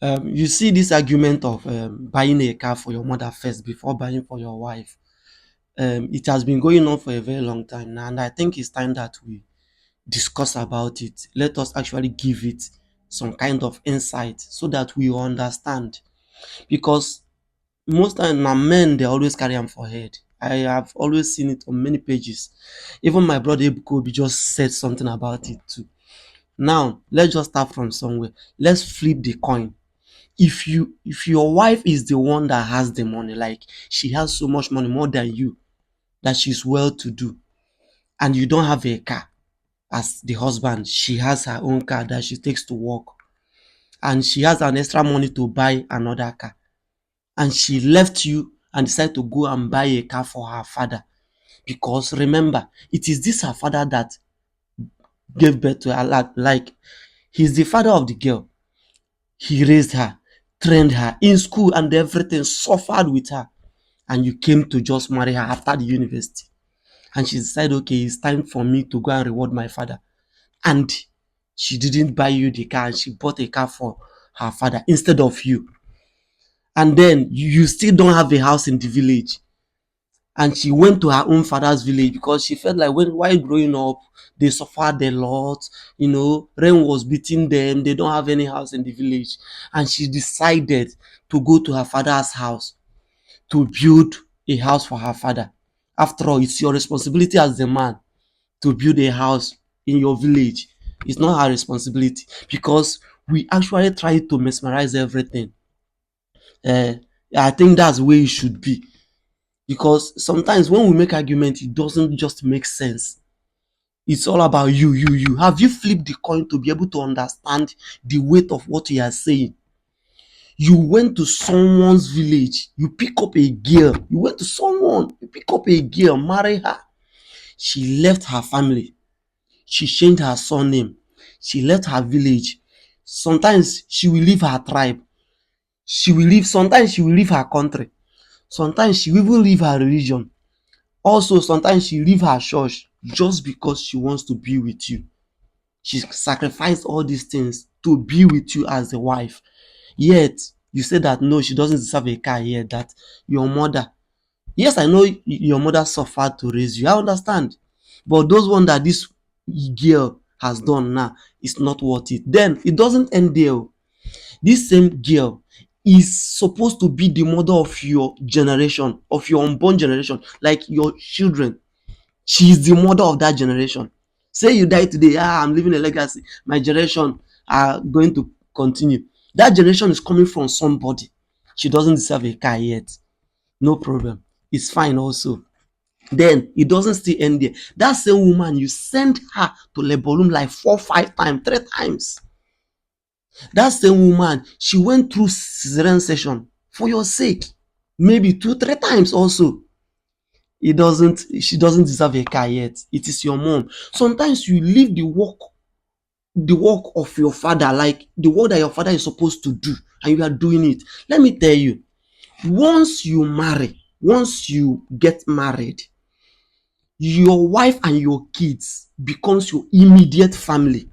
You see this argument of buying a car for your mother first before buying for your wife. It has been going on for a very long time now, and I think it's time that we discuss about it. Let us actually give it some kind of insight so that we understand. Because most time na men dey always carry am for head. I have always seen it on many pages. Even my brother Ebuka Obi just said something about it too. Now let's just start from somewhere. Let's flip the coin. If your wife is the one that has the money, like she has so much money more than you, that she's well to do, and you don't have a car, as the husband, she has her own car that she takes to work, and she has an extra money to buy another car, and she left you and decided to go and buy a car for her father. Because remember, it is this her father that gave birth to her. Like he's the father of the girl. He raised her, trained her in school and everything, suffered with her, and you came to just marry her after the university. And she decided, okay, it's time for me to go and reward my father. And she didn't buy you the car, and she bought a car for her father instead of you. And then you still don't have a house in the village. And she went to her own father's village because she felt like while growing up, they suffered a lot. Rain was beating them. They don't have any house in the village. And she decided to go to her father's house to build a house for her father. After all, it's your responsibility as the man to build a house in your village. It's not her responsibility, because we actually try to mesmerize everything. Uh, I think that's the way it should be, because sometimes when we make argument, it doesn't just make sense. It's all about you. Have you flipped the coin to be able to understand the weight of what you are saying? You went to someone's village, you pick up a girl, you went to someone, you pick up a girl, marry her. She left her family. She changed her surname. She left her village. Sometimes she will leave her tribe. Sometimes she will leave her country. Sometimes she will even leave her religion. Also, sometimes she leave her church just because she wants to be with you. She sacrificed all these things to be with you as a wife. Yet, you say that no, she doesn't deserve a car yet, that your mother. Yes, I know your mother suffered to raise you. I understand. But those one that this girl has done now is not worth it. Then it doesn't end there. This same girl is supposed to be the mother of your generation, of your unborn generation, like your children. She is the mother of that generation. Say you die today, I'm leaving a legacy. My generation are going to continue. That generation is coming from somebody. She doesn't deserve a car yet. No problem. It's fine also. Then it doesn't still end there. That same woman, you send her to Lebolum like 4, 5 times, 3 times. That same woman, she went through cesarean session for your sake, maybe 2, 3 times also. She doesn't deserve a car yet. It is your mom. Sometimes you leave the work of your father, like the work that your father is supposed to do, and you are doing it. Let me tell you, once you get married, your wife and your kids becomes your immediate family.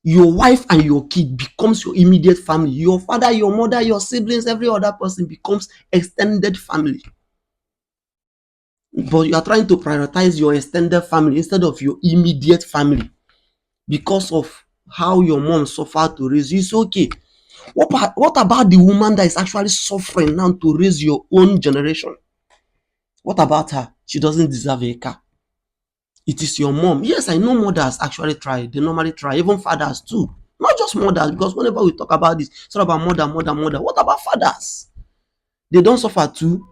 Your wife and your kid becomes your immediate family. Your father, your mother, your siblings, every other person becomes extended family. But you are trying to prioritize your extended family instead of your immediate family because of how your mom suffered to raise you. It's okay. What about the woman that is actually suffering now to raise your own generation? What about her? She doesn't deserve a car. It is your mom. Yes, I know mothers actually try. They normally try. Even fathers too. Not just mothers, because whenever we talk about this, it's all about mother. What about fathers? They don't suffer too.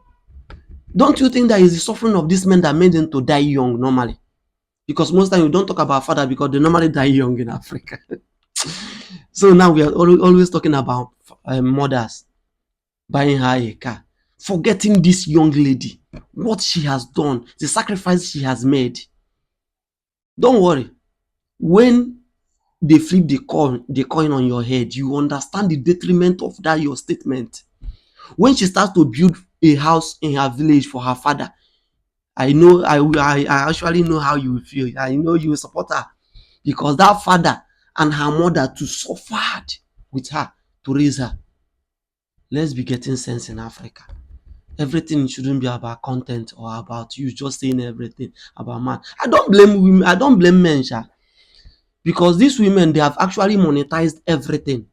Don't you think that is the suffering of these men that made them to die young normally? Because most time we don't talk about father because they normally die young in Africa. So now we are always talking about mothers buying her a car, forgetting this young lady, what she has done, the sacrifice she has made. Don't worry. When they flip the coin on your head, you understand the detriment of that your statement. When she starts to build a house in her village for her father, I know I actually know how you will feel. I know you will support her, because that father and her mother too suffered with her to raise her. Let's be getting sense in Africa. Everything shouldn't be about content or about you just saying everything about man. I don't blame women, I don't blame men, sha, because these women, they have actually monetized everything.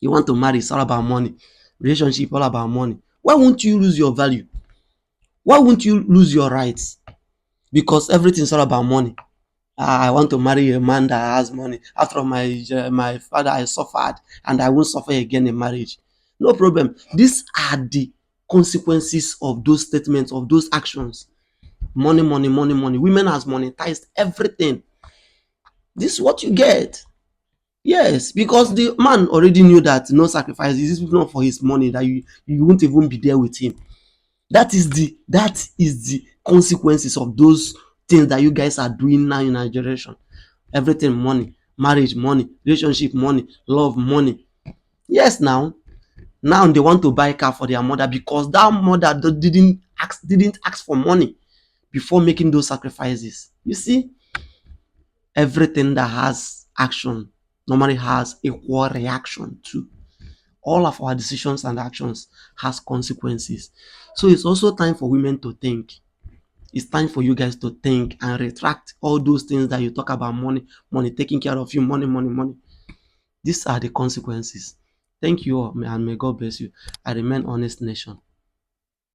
You want to marry, it's all about money. Relationship, all about money. Why won't you lose your value? Why won't you lose your rights? Because everything's all about money. I want to marry a man that has money. After my father, I suffered, and I won't suffer again in marriage. No problem. These are the consequences of those statements, of those actions. Money, money, money, money. Women has monetized everything. This is what you get. Yes, because the man already knew that no sacrifice. This is not for his money, that you won't even be there with him. That is the consequences of those things that you guys are doing now in our generation. Everything money, marriage money, relationship money, love money. Yes, now they want to buy car for their mother because that mother didn't ask for money before making those sacrifices. You see, everything that has action normally has equal reaction too. All of our decisions and actions has consequences. So it's also time for women to think. It's time for you guys to think and retract all those things that you talk about: money, money taking care of you, money, money, money. These are the consequences. Thank you all, and may God bless you. I remain Honest Nation.